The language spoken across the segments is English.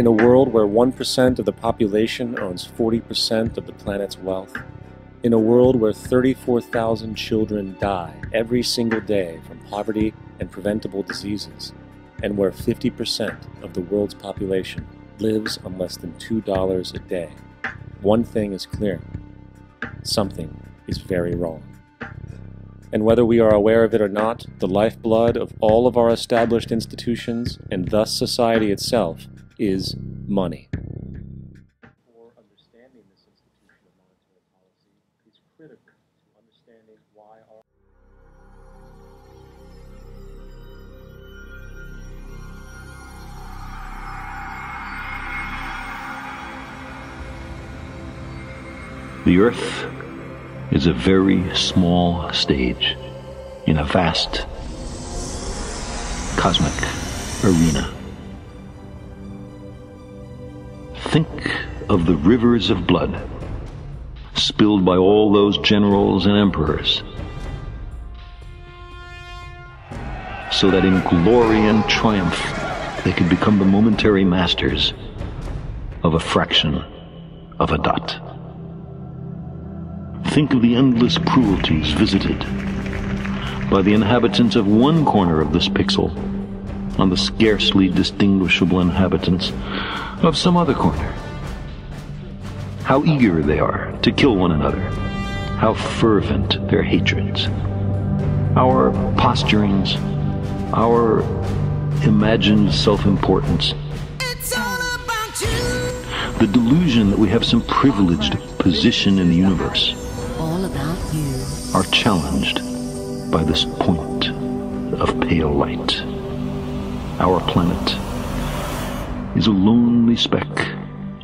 In a world where 1% of the population owns 40% of the planet's wealth, in a world where 34,000 children die every single day from poverty and preventable diseases, and where 50% of the world's population lives on less than $2 a day, one thing is clear: something is very wrong. And whether we are aware of it or not, the lifeblood of all of our established institutions, and thus society itself, is money. For understanding this institution of monetary policy is critical to understanding why our The Earth is a very small stage in a vast cosmic arena. Think of the rivers of blood spilled by all those generals and emperors, so that in glory and triumph they could become the momentary masters of a fraction of a dot. Think of the endless cruelties visited by the inhabitants of one corner of this pixel on the scarcely distinguishable inhabitants of some other corner. How eager they are to kill one another, how fervent their hatreds, our posturings, our imagined self-importance, the delusion that we have some privileged position in the universe, all about you, are challenged by this point of pale light. Our planet is a lonely speck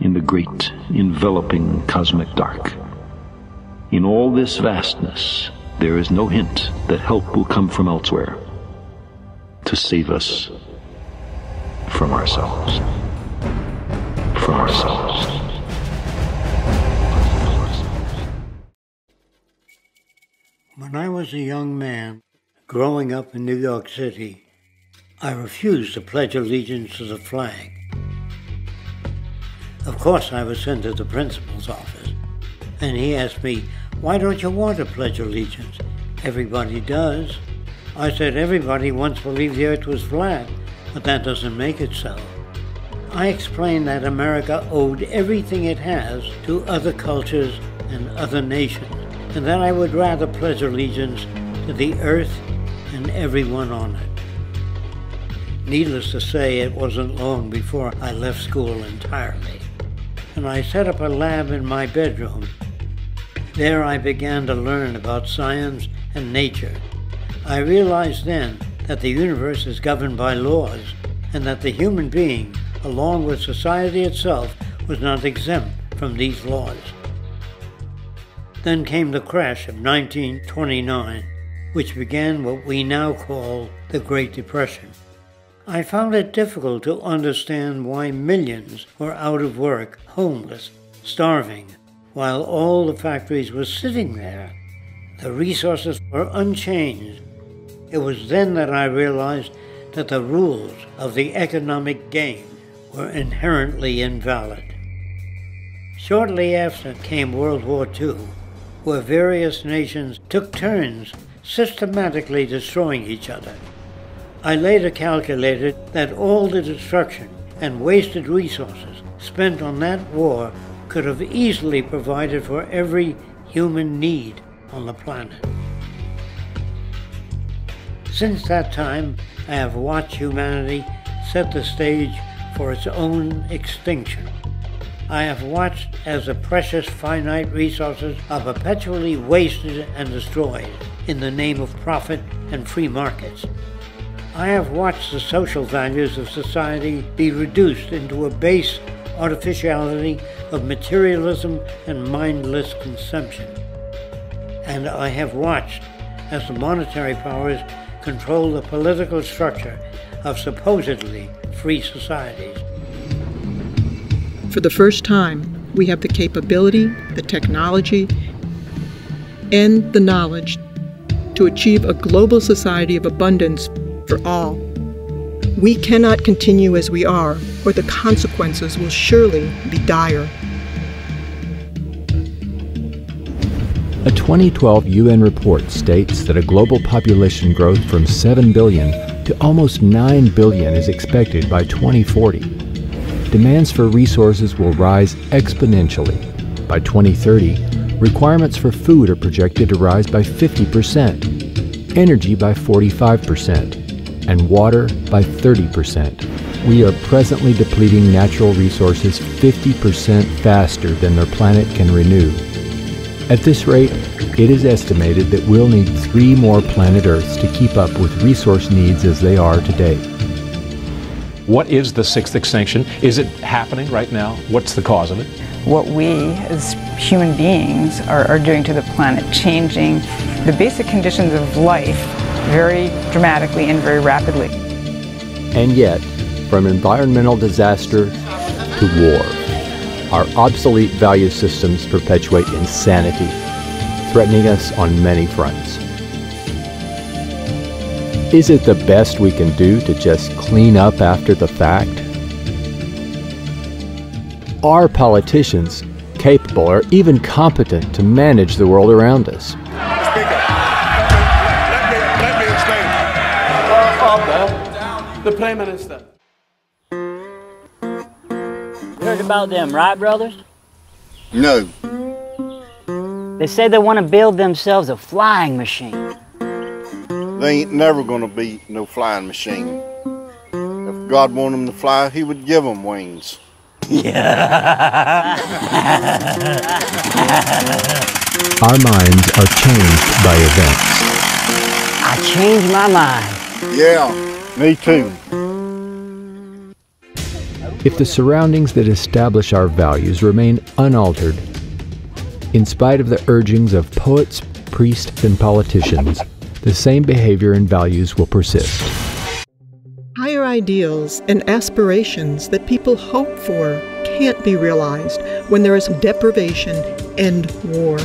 in the great enveloping cosmic dark. In all this vastness, there is no hint that help will come from elsewhere to save us from ourselves. From ourselves. When I was a young man, growing up in New York City, I refused to pledge allegiance to the flag. Of course, I was sent to the principal's office, and he asked me, "Why don't you want to pledge allegiance? Everybody does." I said, "Everybody once believed the earth was flat, but that doesn't make it so." I explained that America owed everything it has to other cultures and other nations, and that I would rather pledge allegiance to the earth and everyone on it. Needless to say, it wasn't long before I left school entirely, and I set up a lab in my bedroom. There I began to learn about science and nature. I realized then that the universe is governed by laws, and that the human being, along with society itself, was not exempt from these laws. Then came the crash of 1929, which began what we now call the Great Depression. I found it difficult to understand why millions were out of work, homeless, starving, while all the factories were sitting there. The resources were unchanged. It was then that I realized that the rules of the economic game were inherently invalid. Shortly after came World War II, where various nations took turns systematically destroying each other. I later calculated that all the destruction and wasted resources spent on that war could have easily provided for every human need on the planet. Since that time, I have watched humanity set the stage for its own extinction. I have watched as the precious finite resources are perpetually wasted and destroyed in the name of profit and free markets. I have watched the social values of society be reduced into a base artificiality of materialism and mindless consumption. And I have watched as the monetary powers control the political structure of supposedly free societies. For the first time, we have the capability, the technology, and the knowledge to achieve a global society of abundance for all. We cannot continue as we are, or the consequences will surely be dire. A 2012 UN report states that a global population growth from 7 billion to almost 9 billion is expected by 2040. Demands for resources will rise exponentially. By 2030, requirements for food are projected to rise by 50%, energy by 45%, and water by 30%. We are presently depleting natural resources 50% faster than their planet can renew. At this rate, it is estimated that we'll need 3 more planet Earths to keep up with resource needs as they are today. What is the 6th extinction? Is it happening right now? What's the cause of it? What we as human beings are doing to the planet, changing the basic conditions of life very dramatically and very rapidly. And yet, from environmental disaster to war, our obsolete value systems perpetuate insanity, threatening us on many fronts. Is it the best we can do to just clean up after the fact? Are politicians capable or even competent to manage the world around us? Speaker, let me explain. The Prime Minister. Heard about them, right, brothers? No. They say they want to build themselves a flying machine. They ain't never gonna be no flying machine. If God wanted them to fly, He would give them wings. Yeah. Our minds are changed by events. I changed my mind. Yeah, me too. If the surroundings that establish our values remain unaltered, in spite of the urgings of poets, priests, and politicians, the same behavior and values will persist. Higher ideals and aspirations that people hope for can't be realized when there is deprivation and war.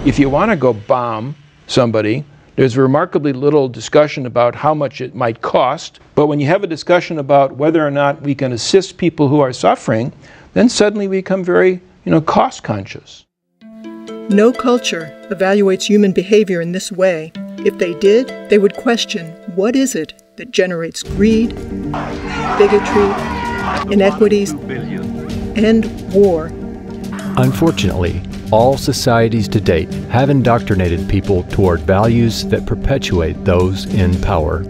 If you want to go bomb somebody, there's remarkably little discussion about how much it might cost, but when you have a discussion about whether or not we can assist people who are suffering, then suddenly we become very, cost conscious. No culture evaluates human behavior in this way. If they did, they would question what is it that generates greed, bigotry, inequities, and war. Unfortunately, all societies to date have indoctrinated people toward values that perpetuate those in power.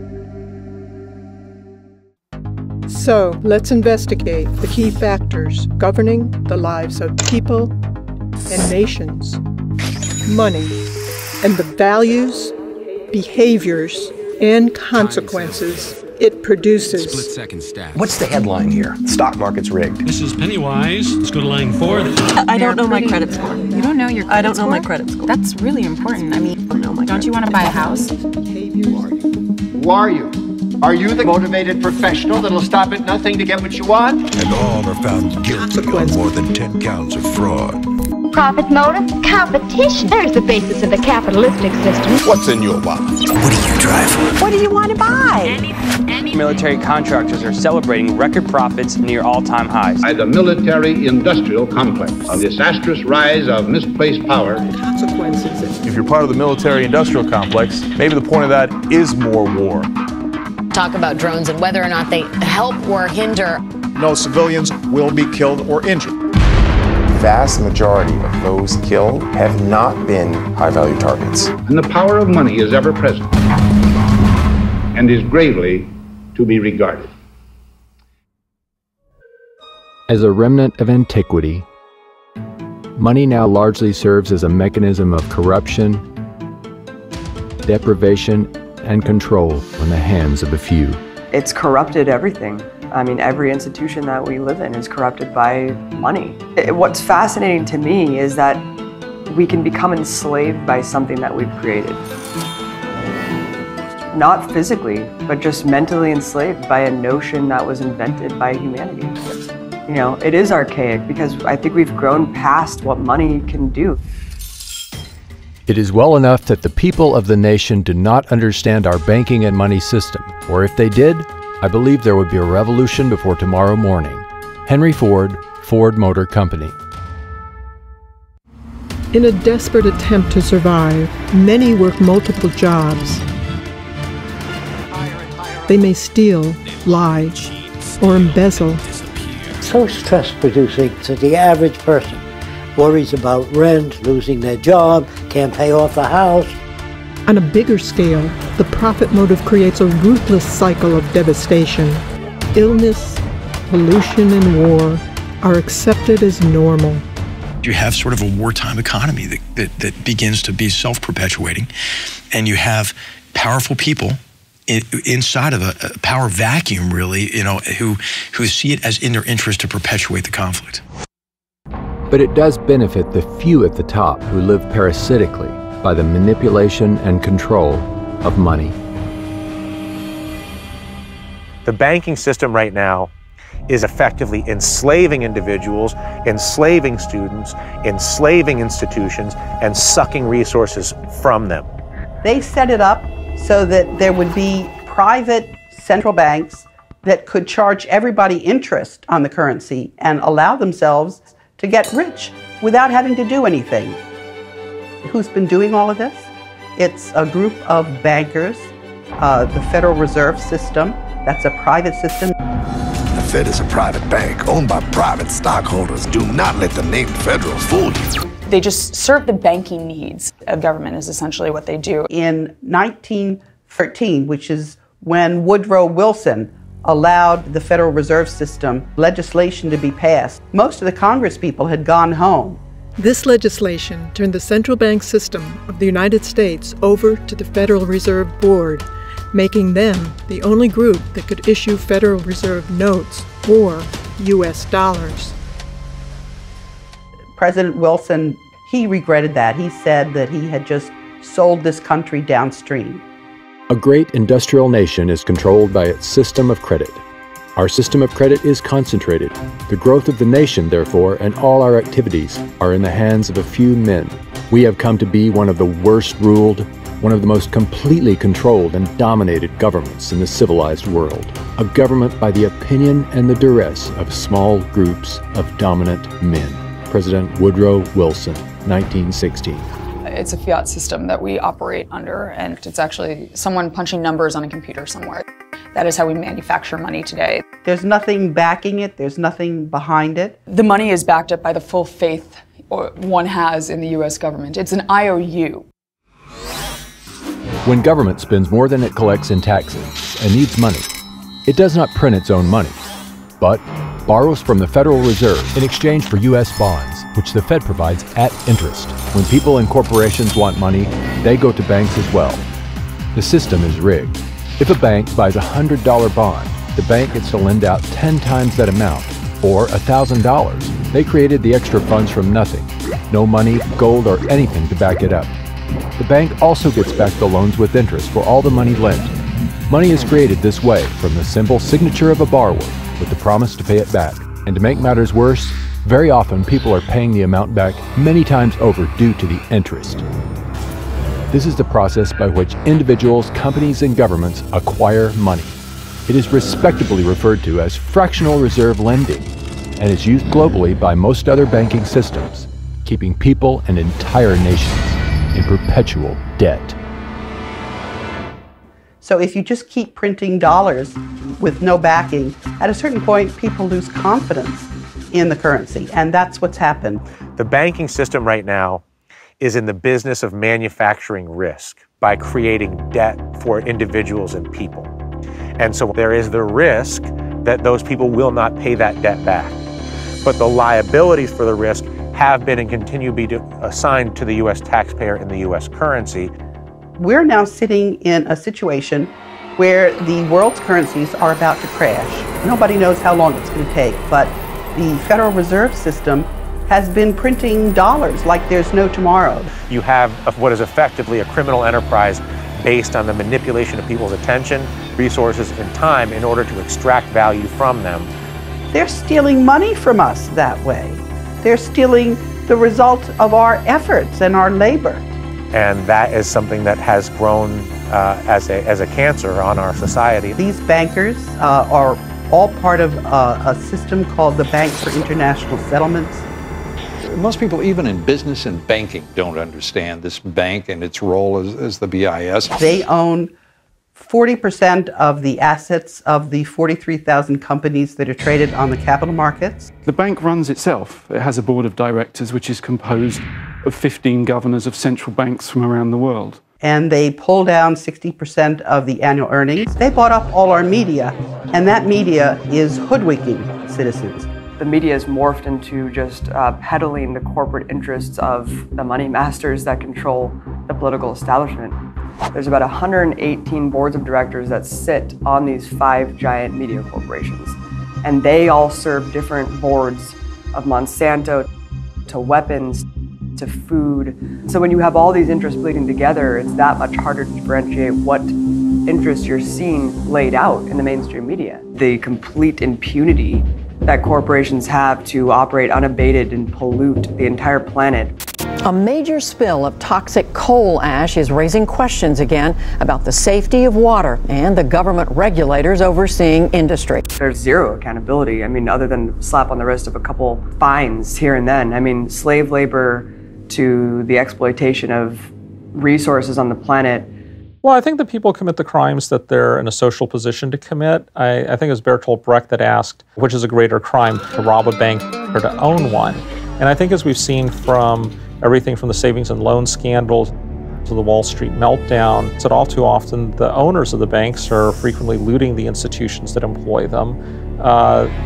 So, let's investigate the key factors governing the lives of people and nations, money, and the values, behaviors, and consequences it produces. Split-second stats. What's the headline here? Stock market's rigged. This is Pennywise. Let's go to line 4. I don't know my credit score. You don't know your credit score? I don't know my credit score. That's really important. I mean, don't you want to buy a house? Who are you? Are you the motivated professional that'll stop at nothing to get what you want? And all are found guilty on more than 10 counts of fraud. Profit motive, competition. There's the basis of the capitalistic system. What's in your wallet? What do you drive? What do you want to buy? Military contractors are celebrating record profits near all-time highs. By the military-industrial complex, a disastrous rise of misplaced power. Consequences. If you're part of the military-industrial complex, maybe the point of that is more war. Talk about drones and whether or not they help or hinder. No civilians will be killed or injured. The vast majority of those killed have not been high-value targets. And the power of money is ever present and is gravely to be regarded. As a remnant of antiquity, money now largely serves as a mechanism of corruption, deprivation, and control in the hands of a few. It's corrupted everything. I mean, every institution that we live in is corrupted by money. What's fascinating to me is that we can become enslaved by something that we've created. Not physically, but just mentally enslaved by a notion that was invented by humanity. It is archaic because I think we've grown past what money can do. It is well enough that the people of the nation do not understand our banking and money system, or if they did, I believe there would be a revolution before tomorrow morning. Henry Ford, Ford Motor Company. In a desperate attempt to survive, many work multiple jobs. They may steal, lie, or embezzle. So stress-producing that the average person worries about rent, losing their job, can't pay off the house. On a bigger scale, the profit motive creates a ruthless cycle of devastation. Illness, pollution, and war are accepted as normal. You have sort of a wartime economy that begins to be self-perpetuating, and you have powerful people inside of a power vacuum, really, who see it as in their interest to perpetuate the conflict. But it does benefit the few at the top who live parasitically by the manipulation and control of money. The banking system right now is effectively enslaving individuals, enslaving students, enslaving institutions, and sucking resources from them. They set it up so that there would be private central banks that could charge everybody interest on the currency and allow themselves to get rich without having to do anything. Who's been doing all of this? It's a group of bankers, the Federal Reserve System, that's a private system. The Fed is a private bank owned by private stockholders. Do not let the name Federal fool you. They just serve the banking needs of government is essentially what they do. In 1913, which is when Woodrow Wilson allowed the Federal Reserve System legislation to be passed, most of the Congress people had gone home. This legislation turned the central bank system of the United States over to the Federal Reserve Board, making them the only group that could issue Federal Reserve notes or U.S. dollars. President Wilson, he regretted that. He said that he had just sold this country downstream. A great industrial nation is controlled by its system of credit. Our system of credit is concentrated. The growth of the nation, therefore, and all our activities are in the hands of a few men. We have come to be one of the worst ruled, one of the most completely controlled and dominated governments in the civilized world. A government by the opinion and the duress of small groups of dominant men. President Woodrow Wilson, 1916. It's a fiat system that we operate under, and it's actually someone punching numbers on a computer somewhere. That is how we manufacture money today. There's nothing backing it, there's nothing behind it. The money is backed up by the full faith one has in the US government. It's an IOU. When government spends more than it collects in taxes and needs money, it does not print its own money, but borrows from the Federal Reserve in exchange for U.S. bonds, which the Fed provides at interest. When people and corporations want money, they go to banks as well. The system is rigged. If a bank buys a $100 bond, the bank gets to lend out 10 times that amount, or $1,000. They created the extra funds from nothing. No money, gold, or anything to back it up. The bank also gets back the loans with interest for all the money lent. Money is created this way from the simple signature of a borrower with the promise to pay it back. And to make matters worse, very often people are paying the amount back many times over due to the interest. This is the process by which individuals, companies, and governments acquire money. It is respectably referred to as fractional reserve lending and is used globally by most other banking systems, keeping people and entire nations in perpetual debt. So if you just keep printing dollars with no backing, at a certain point people lose confidence in the currency, and that's what's happened. The banking system right now is in the business of manufacturing risk by creating debt for individuals and people. And so there is the risk that those people will not pay that debt back. But the liabilities for the risk have been and continue to be assigned to the U.S. taxpayer in the U.S. currency. We're now sitting in a situation where the world's currencies are about to crash. Nobody knows how long it's going to take, but the Federal Reserve System has been printing dollars like there's no tomorrow. You have what is effectively a criminal enterprise based on the manipulation of people's attention, resources, and time in order to extract value from them. They're stealing money from us that way. They're stealing the result of our efforts and our labor. And that is something that has grown as a cancer on our society. These bankers are all part of a system called the Bank for International Settlements. Most people, even in business and banking, don't understand this bank and its role as the BIS. They own 40% of the assets of the 43,000 companies that are traded on the capital markets. The bank runs itself. It has a board of directors which is composed of 15 governors of central banks from around the world. And they pull down 60% of the annual earnings. They bought up all our media, and that media is hoodwinking citizens. The media has morphed into just peddling the corporate interests of the money masters that control the political establishment. There's about 118 boards of directors that sit on these 5 giant media corporations. And they all serve different boards, of Monsanto to weapons to food. So when you have all these interests bleeding together, it's that much harder to differentiate what interests you're seeing laid out in the mainstream media. The complete impunity that corporations have to operate unabated and pollute the entire planet. A major spill of toxic coal ash is raising questions again about the safety of water and the government regulators overseeing industry. There's zero accountability. I mean, other than slap on the wrist of a couple fines here and then. I mean, slave labor to the exploitation of resources on the planet. Well, I think that people commit the crimes that they're in a social position to commit. I think it was Bertolt Brecht that asked, which is a greater crime, to rob a bank or to own one? And I think as we've seen from everything from the savings and loan scandals to the Wall Street meltdown, that all too often the owners of the banks are frequently looting the institutions that employ them.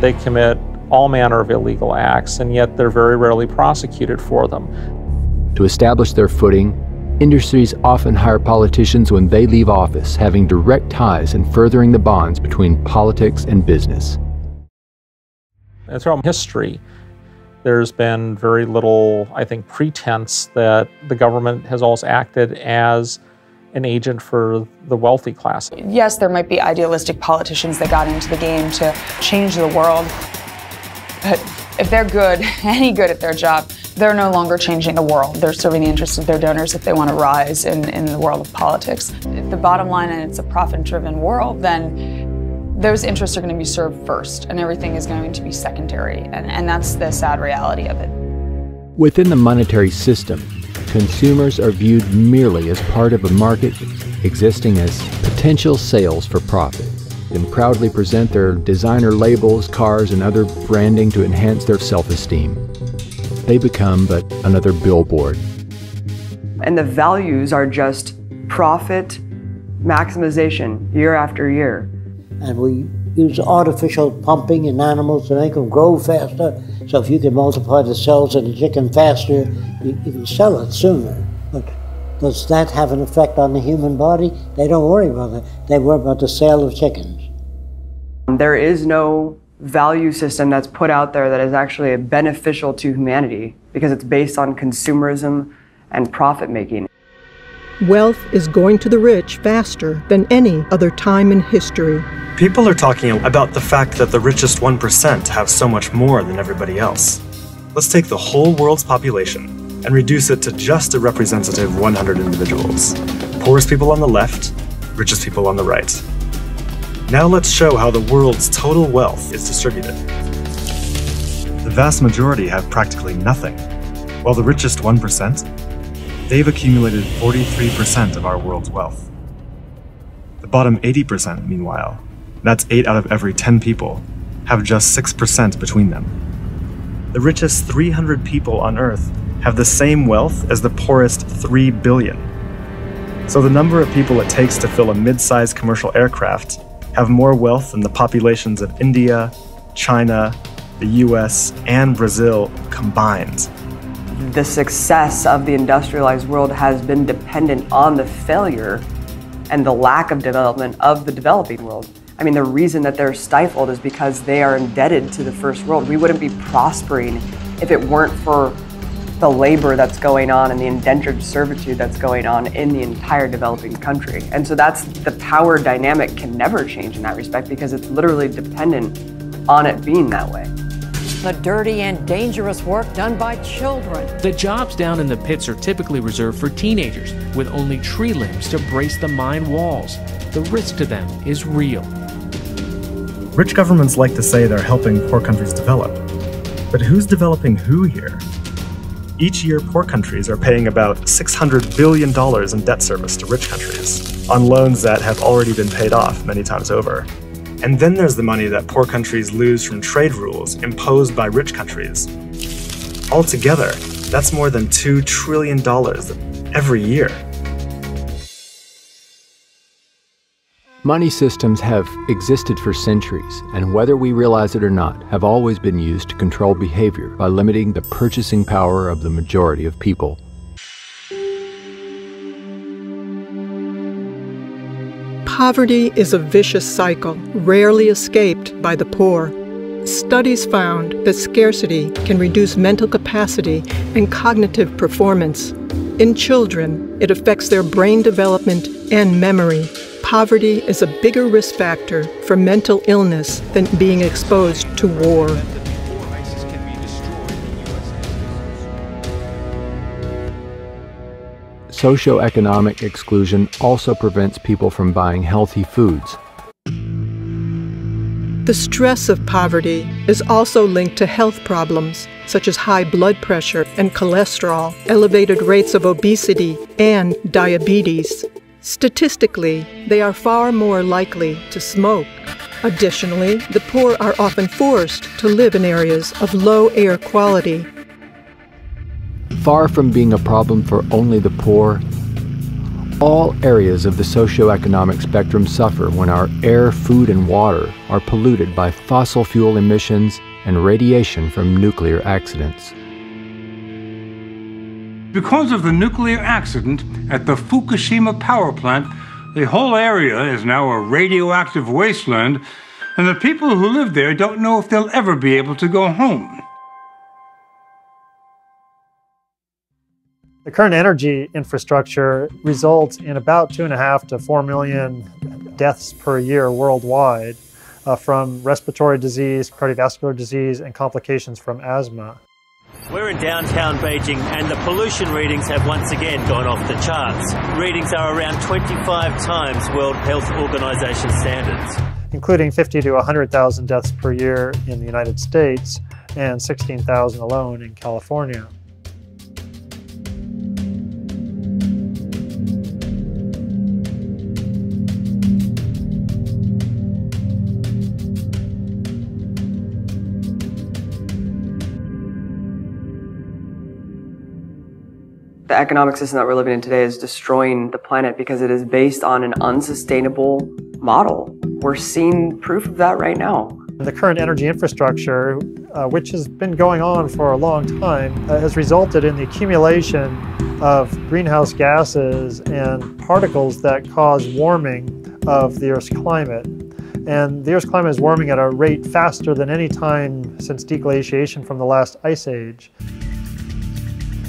They commit all manner of illegal acts, and yet they're very rarely prosecuted for them. To establish their footing, industries often hire politicians when they leave office, having direct ties and furthering the bonds between politics and business. And throughout history, there's been very little, I think, pretense that the government has always acted as an agent for the wealthy class. Yes, there might be idealistic politicians that got into the game to change the world, but if they're good, any good at their job, they're no longer changing the world. They're serving the interests of their donors if they want to rise in the world of politics. If the bottom line and it's a profit-driven world, then those interests are going to be served first and everything is going to be secondary. And that's the sad reality of it. Within the monetary system, consumers are viewed merely as part of a market existing as potential sales for profit, and proudly present their designer labels, cars, and other branding to enhance their self-esteem. They become but another billboard. And the values are just profit maximization year after year. And we use artificial pumping in animals to make them grow faster. So if you can multiply the cells of the chicken faster, you can sell it sooner. But does that have an effect on the human body? They don't worry about that. They worry about the sale of chickens. There is no value system that's put out there that is actually beneficial to humanity because it's based on consumerism and profit making. Wealth is going to the rich faster than any other time in history. People are talking about the fact that the richest 1% have so much more than everybody else. Let's take the whole world's population and reduce it to just a representative 100 individuals. Poorest people on the left, richest people on the right. Now let's show how the world's total wealth is distributed. The vast majority have practically nothing, while the richest 1%, they've accumulated 43% of our world's wealth. The bottom 80%, meanwhile, that's 8 out of every 10 people, have just 6% between them. The richest 300 people on Earth have the same wealth as the poorest 3 billion. So the number of people it takes to fill a mid-sized commercial aircraft have more wealth than the populations of India, China, the US, and Brazil combined. The success of the industrialized world has been dependent on the failure and the lack of development of the developing world. I mean, the reason that they're stifled is because they are indebted to the first world. We wouldn't be prospering if it weren't for the labor that's going on and the indentured servitude that's going on in the entire developing country. And so that's the power dynamic can never change in that respect because it's literally dependent on it being that way. the dirty and dangerous work done by children. The jobs down in the pits are typically reserved for teenagers with only tree limbs to brace the mine walls. The risk to them is real. Rich governments like to say they're helping poor countries develop. But who's developing who here? Each year, poor countries are paying about $600 billion in debt service to rich countries on loans that have already been paid off many times over. And then there's the money that poor countries lose from trade rules imposed by rich countries. Altogether, that's more than $2 trillion every year. Money systems have existed for centuries, and whether we realize it or not, have always been used to control behavior by limiting the purchasing power of the majority of people. Poverty is a vicious cycle, rarely escaped by the poor. Studies found that scarcity can reduce mental capacity and cognitive performance. In children, it affects their brain development and memory. Poverty is a bigger risk factor for mental illness than being exposed to war. Socioeconomic exclusion also prevents people from buying healthy foods. The stress of poverty is also linked to health problems, such as high blood pressure and cholesterol, elevated rates of obesity, and diabetes. Statistically, they are far more likely to smoke. Additionally, the poor are often forced to live in areas of low air quality. Far from being a problem for only the poor, all areas of the socioeconomic spectrum suffer when our air, food, and water are polluted by fossil fuel emissions and radiation from nuclear accidents. Because of the nuclear accident at the Fukushima power plant, the whole area is now a radioactive wasteland, and the people who live there don't know if they'll ever be able to go home. The current energy infrastructure results in about 2.5 to 4 million deaths per year worldwide from respiratory disease, cardiovascular disease, and complications from asthma. We're in downtown Beijing, and the pollution readings have once again gone off the charts. Readings are around 25 times World Health Organization standards, including 50 to 100,000 deaths per year in the United States and 16,000 alone in California. The economic system that we're living in today is destroying the planet because it is based on an unsustainable model. We're seeing proof of that right now. The current energy infrastructure, which has been going on for a long time, has resulted in the accumulation of greenhouse gases and particles that cause warming of the Earth's climate. And the Earth's climate is warming at a rate faster than any time since deglaciation from the last ice age.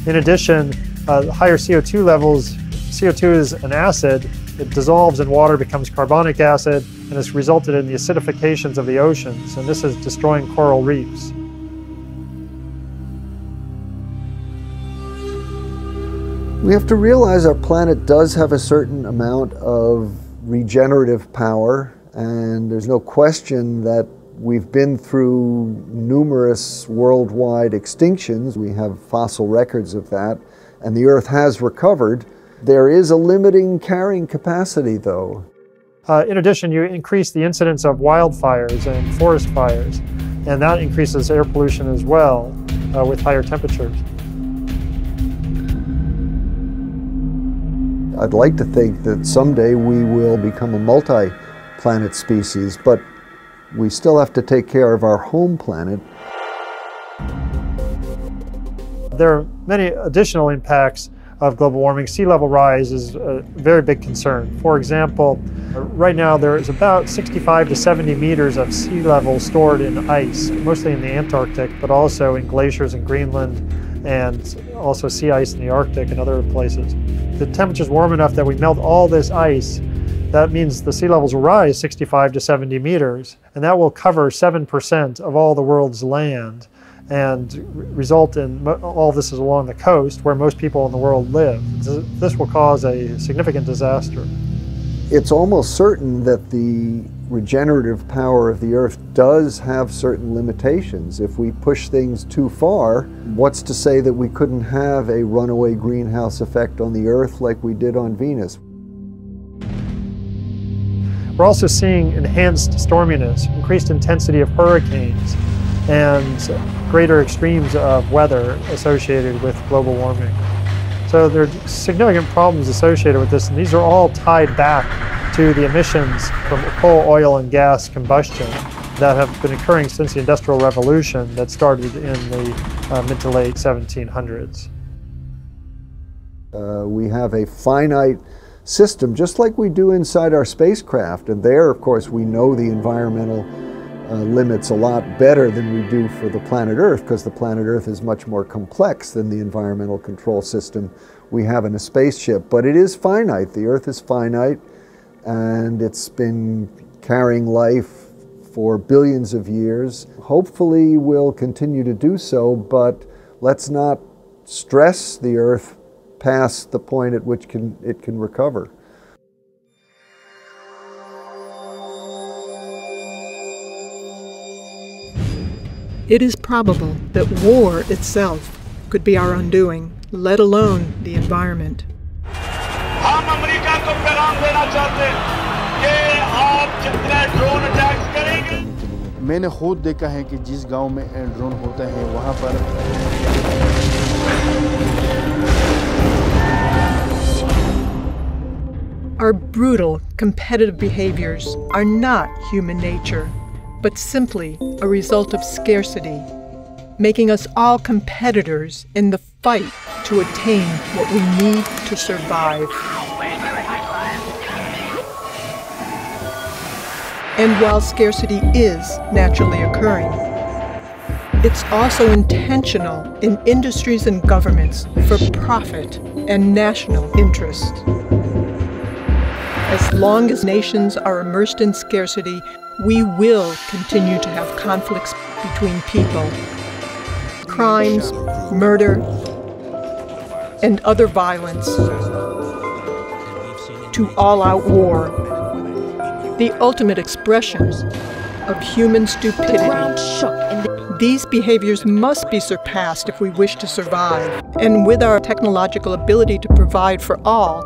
In addition, higher CO2 levels, CO2 is an acid, it dissolves in water, becomes carbonic acid, and has resulted in the acidifications of the oceans, and this is destroying coral reefs. We have to realize our planet does have a certain amount of regenerative power, and there's no question that we've been through numerous worldwide extinctions. We have fossil records of that, and the Earth has recovered. There is a limiting carrying capacity, though. In addition, you increase the incidence of wildfires and forest fires, and that increases air pollution as well with higher temperatures. I'd like to think that someday we will become a multi-planet species, but we still have to take care of our home planet. There are many additional impacts of global warming. Sea level rise is a very big concern. For example, right now there is about 65 to 70 meters of sea level stored in ice, mostly in the Antarctic, but also in glaciers in Greenland and also sea ice in the Arctic and other places. The temperature's warm enough that we melt all this ice. That means the sea levels will rise 65 to 70 meters, and that will cover 7% of all the world's land. and result in all this is along the coast where most people in the world live. This will cause a significant disaster. It's almost certain that the regenerative power of the Earth does have certain limitations. If we push things too far, what's to say that we couldn't have a runaway greenhouse effect on the Earth like we did on Venus? We're also seeing enhanced storminess, increased intensity of hurricanes, and greater extremes of weather associated with global warming. So there are significant problems associated with this, and these are all tied back to the emissions from coal, oil, and gas combustion that have been occurring since the Industrial Revolution that started in the mid to late 1700s. We have a finite system, just like we do inside our spacecraft, and there, of course, we know the environmental limits a lot better than we do for the planet Earth, because the planet Earth is much more complex than the environmental control system we have in a spaceship. But it is finite. The Earth is finite, and it's been carrying life for billions of years. Hopefully we'll continue to do so, but let's not stress the Earth past the point at which it can recover. It is probable that war itself could be our undoing, let alone the environment. मैंने खुद देखा है कि जिस गांव में drone होता है वहां पर Our brutal, competitive behaviors are not human nature, but simply a result of scarcity, making us all competitors in the fight to attain what we need to survive. And while scarcity is naturally occurring, it's also intentional in industries and governments for profit and national interest. As long as nations are immersed in scarcity, we will continue to have conflicts between people, crimes, murder, and other violence, to all-out war, the ultimate expressions of human stupidity. These behaviors must be surpassed if we wish to survive, and with our technological ability to provide for all,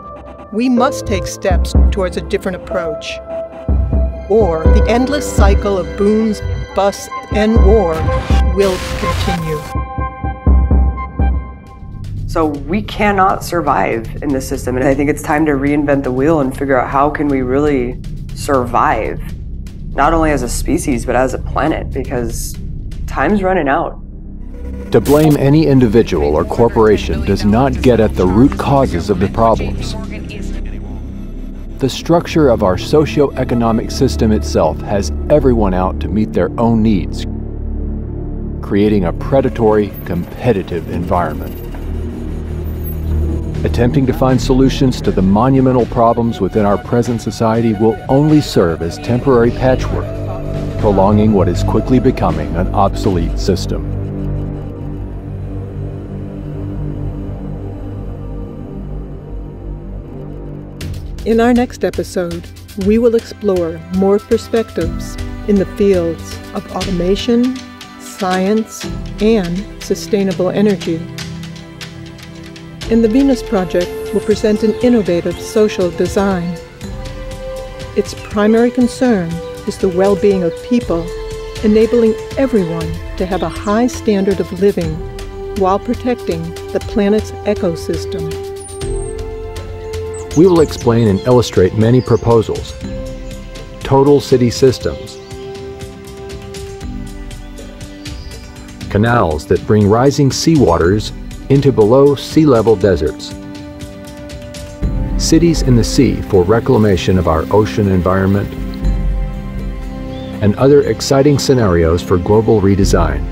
we must take steps towards a different approach, or the endless cycle of booms, busts, and war will continue. So we cannot survive in this system, and I think it's time to reinvent the wheel and figure out how can we really survive, not only as a species, but as a planet, because time's running out. To blame any individual or corporation does not get at the root causes of the problems. The structure of our socio-economic system itself has everyone out to meet their own needs, creating a predatory, competitive environment. Attempting to find solutions to the monumental problems within our present society will only serve as temporary patchwork, prolonging what is quickly becoming an obsolete system. In our next episode, we will explore more perspectives in the fields of automation, science, and sustainable energy. And the Venus Project will present an innovative social design. Its primary concern is the well-being of people, enabling everyone to have a high standard of living while protecting the planet's ecosystem. We will explain and illustrate many proposals, total city systems, canals that bring rising seawaters into below sea level deserts, cities in the sea for reclamation of our ocean environment, and other exciting scenarios for global redesign.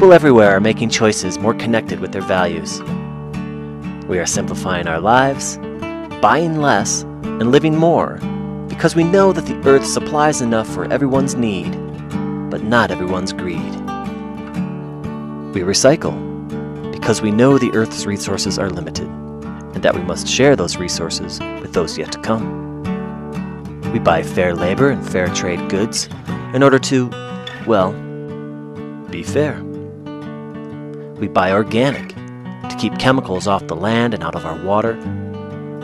People everywhere are making choices more connected with their values. We are simplifying our lives, buying less, and living more because we know that the earth supplies enough for everyone's need, but not everyone's greed. We recycle because we know the earth's resources are limited and that we must share those resources with those yet to come. We buy fair labor and fair trade goods in order to, well, be fair. We buy organic to keep chemicals off the land and out of our water,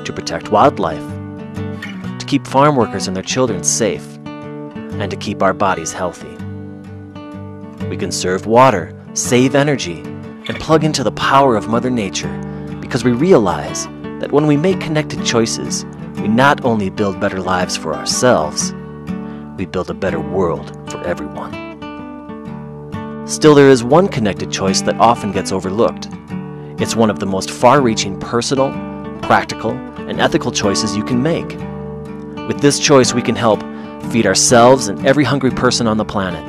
to protect wildlife, to keep farm workers and their children safe, and to keep our bodies healthy. We conserve water, save energy, and plug into the power of Mother Nature because we realize that when we make connected choices, we not only build better lives for ourselves, we build a better world for everyone. Still, there is one connected choice that often gets overlooked. It's one of the most far-reaching personal, practical, and ethical choices you can make. With this choice, we can help feed ourselves and every hungry person on the planet,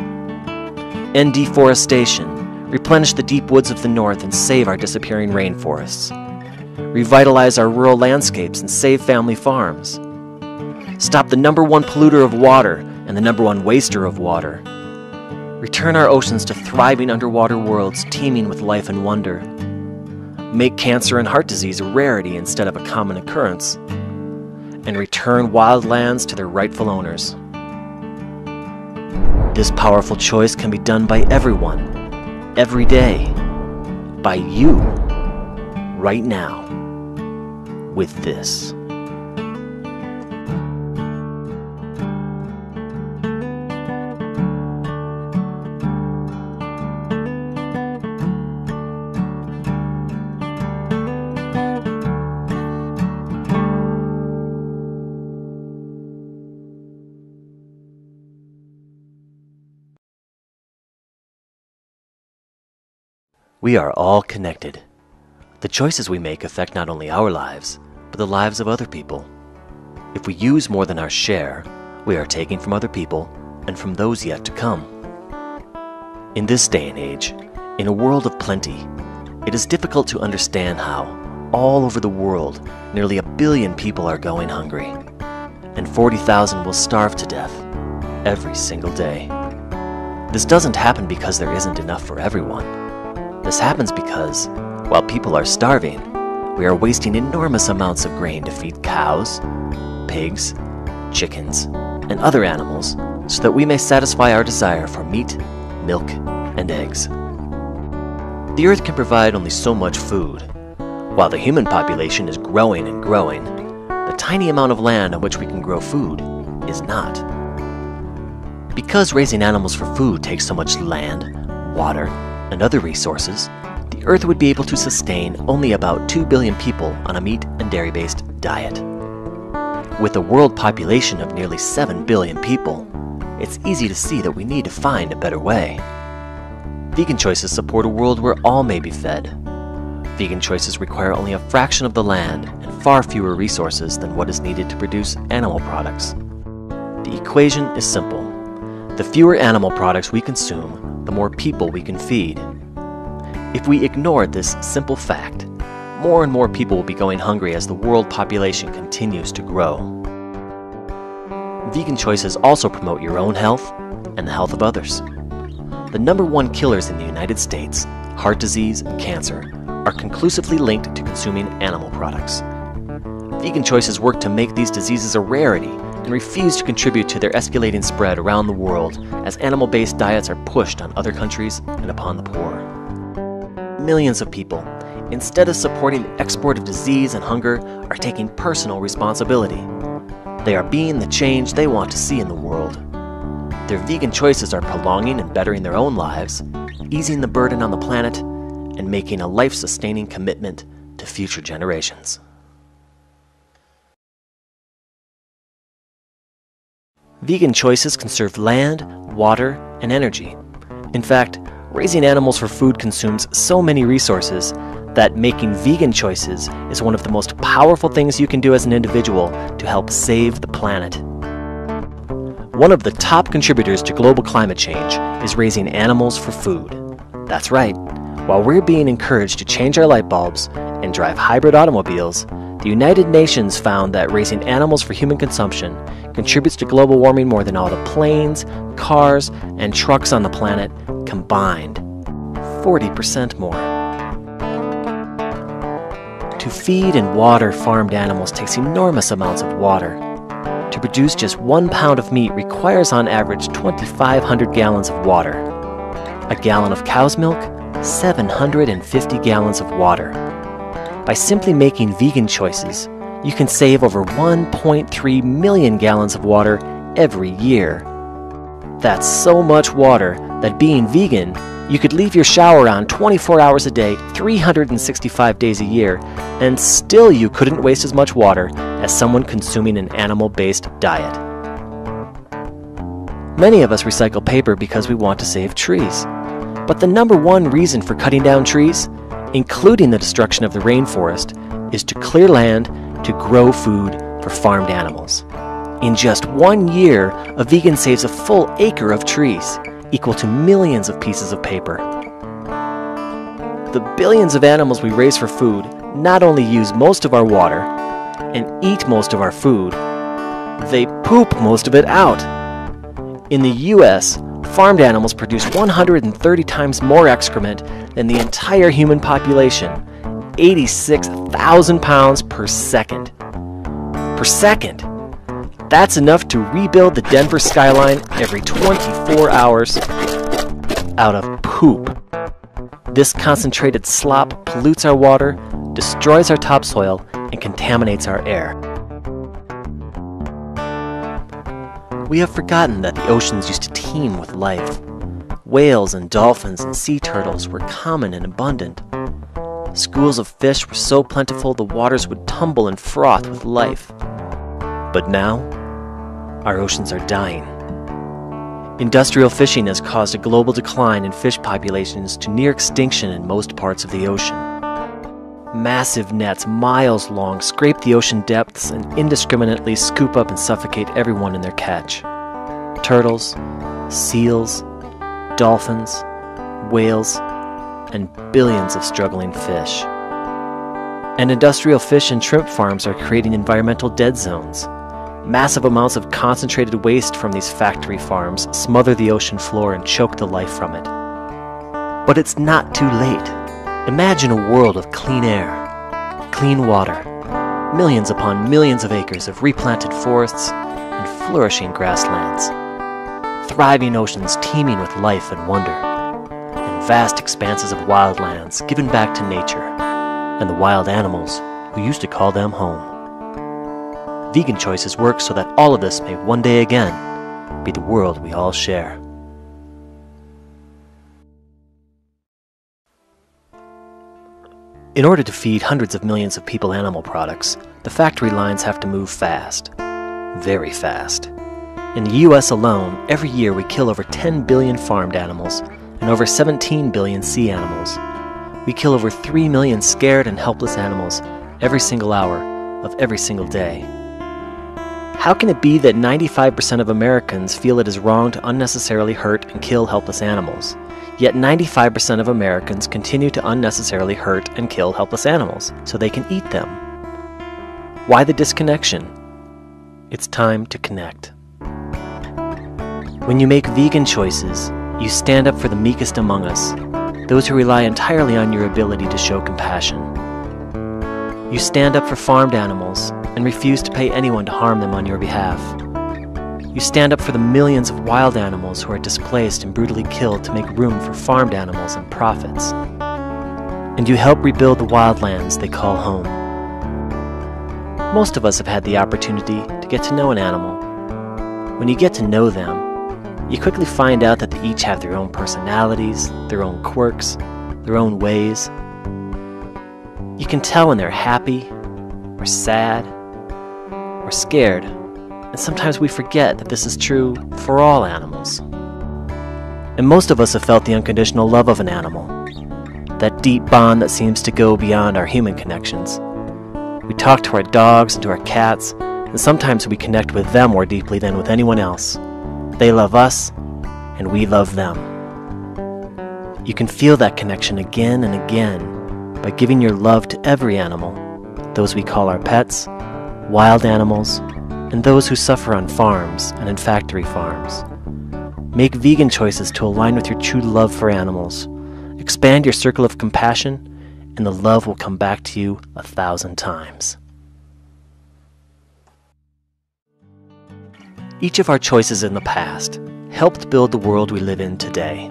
end deforestation, replenish the deep woods of the north and save our disappearing rainforests, revitalize our rural landscapes and save family farms, stop the #1 polluter of water and the #1 waster of water, return our oceans to thriving underwater worlds teeming with life and wonder, make cancer and heart disease a rarity instead of a common occurrence, and return wild lands to their rightful owners. This powerful choice can be done by everyone, every day, by you, right now, with this. We are all connected. The choices we make affect not only our lives, but the lives of other people. If we use more than our share, we are taking from other people and from those yet to come. In this day and age, in a world of plenty, it is difficult to understand how, all over the world, nearly 1 billion people are going hungry, and 40,000 will starve to death every single day. This doesn't happen because there isn't enough for everyone. This happens because, while people are starving, we are wasting enormous amounts of grain to feed cows, pigs, chickens, and other animals so that we may satisfy our desire for meat, milk, and eggs. The earth can provide only so much food. While the human population is growing and growing, the tiny amount of land on which we can grow food is not. Because raising animals for food takes so much land, water, and other resources, the Earth would be able to sustain only about 2 billion people on a meat and dairy-based diet. With a world population of nearly 7 billion people, it's easy to see that we need to find a better way. Vegan choices support a world where all may be fed. Vegan choices require only a fraction of the land and far fewer resources than what is needed to produce animal products. The equation is simple. The fewer animal products we consume, the more people we can feed. If we ignored this simple fact, more and more people will be going hungry as the world population continues to grow. Vegan choices also promote your own health and the health of others. The #1 killers in the United States, heart disease and cancer, are conclusively linked to consuming animal products. Vegan choices work to make these diseases a rarity and refuse to contribute to their escalating spread around the world as animal-based diets are pushed on other countries and upon the poor. Millions of people, instead of supporting the export of disease and hunger, are taking personal responsibility. They are being the change they want to see in the world. Their vegan choices are prolonging and bettering their own lives, easing the burden on the planet, and making a life-sustaining commitment to future generations. Vegan choices conserve land, water, and energy. In fact, raising animals for food consumes so many resources that making vegan choices is one of the most powerful things you can do as an individual to help save the planet. One of the top contributors to global climate change is raising animals for food. That's right. While we're being encouraged to change our light bulbs and drive hybrid automobiles, the United Nations found that raising animals for human consumption contributes to global warming more than all the planes, cars, and trucks on the planet combined. 40% more. To feed and water farmed animals takes enormous amounts of water. To produce just 1 pound of meat requires on average 2,500 gallons of water. A gallon of cow's milk, 750 gallons of water. By simply making vegan choices, you can save over 1.3 million gallons of water every year. That's so much water that being vegan, you could leave your shower on 24 hours a day, 365 days a year, and still you couldn't waste as much water as someone consuming an animal-based diet. Many of us recycle paper because we want to save trees. But the number one reason for cutting down trees, including the destruction of the rainforest, is to clear land to grow food for farmed animals. In just 1 year, a vegan saves a full acre of trees, equal to millions of pieces of paper. The billions of animals we raise for food not only use most of our water and eat most of our food, they poop most of it out. In the US, farmed animals produce 130 times more excrement than the entire human population, 86,000 pounds per second. Per second! That's enough to rebuild the Denver skyline every 24 hours out of poop. This concentrated slop pollutes our water, destroys our topsoil, and contaminates our air. We have forgotten that the oceans used to teem with life. Whales and dolphins and sea turtles were common and abundant. Schools of fish were so plentiful the waters would tumble and froth with life. But now, our oceans are dying. Industrial fishing has caused a global decline in fish populations to near extinction in most parts of the ocean. Massive nets miles long scrape the ocean depths and indiscriminately scoop up and suffocate everyone in their catch. Turtles, seals, dolphins, whales, and billions of struggling fish. And industrial fish and shrimp farms are creating environmental dead zones. Massive amounts of concentrated waste from these factory farms smother the ocean floor and choke the life from it. But it's not too late. Imagine a world of clean air, clean water, millions upon millions of acres of replanted forests and flourishing grasslands, thriving oceans teeming with life and wonder, and vast expanses of wildlands given back to nature and the wild animals who used to call them home. Vegan choices work so that all of this may one day again be the world we all share. In order to feed hundreds of millions of people animal products, the factory lines have to move fast. Very fast. In the US alone, every year we kill over 10 billion farmed animals and over 17 billion sea animals. We kill over 3 million scared and helpless animals every single hour of every single day. How can it be that 95% of Americans feel it is wrong to unnecessarily hurt and kill helpless animals, yet 95% of Americans continue to unnecessarily hurt and kill helpless animals so they can eat them? Why the disconnection? It's time to connect. When you make vegan choices, you stand up for the meekest among us, those who rely entirely on your ability to show compassion. You stand up for farmed animals and refuse to pay anyone to harm them on your behalf. You stand up for the millions of wild animals who are displaced and brutally killed to make room for farmed animals and profits. And you help rebuild the wildlands they call home. Most of us have had the opportunity to get to know an animal. When you get to know them, you quickly find out that they each have their own personalities, their own quirks, their own ways. You can tell when they're happy, or sad, or scared, and sometimes we forget that this is true for all animals. And most of us have felt the unconditional love of an animal, that deep bond that seems to go beyond our human connections. We talk to our dogs and to our cats, and sometimes we connect with them more deeply than with anyone else. They love us, and we love them. You can feel that connection again and again by giving your love to every animal, those we call our pets, wild animals, and those who suffer on farms and in factory farms. Make vegan choices to align with your true love for animals. Expand your circle of compassion, and the love will come back to you 1,000 times. Each of our choices in the past helped build the world we live in today.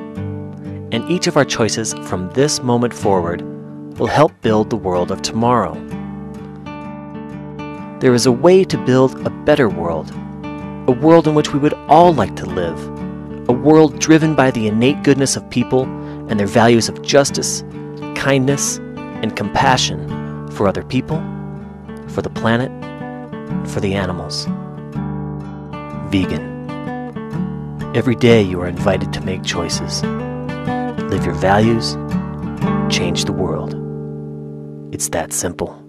And each of our choices from this moment forward will help build the world of tomorrow. There is a way to build a better world, a world in which we would all like to live, a world driven by the innate goodness of people and their values of justice, kindness, and compassion for other people, for the planet, for the animals. Vegan. Every day you are invited to make choices. Live your values, change the world. It's that simple.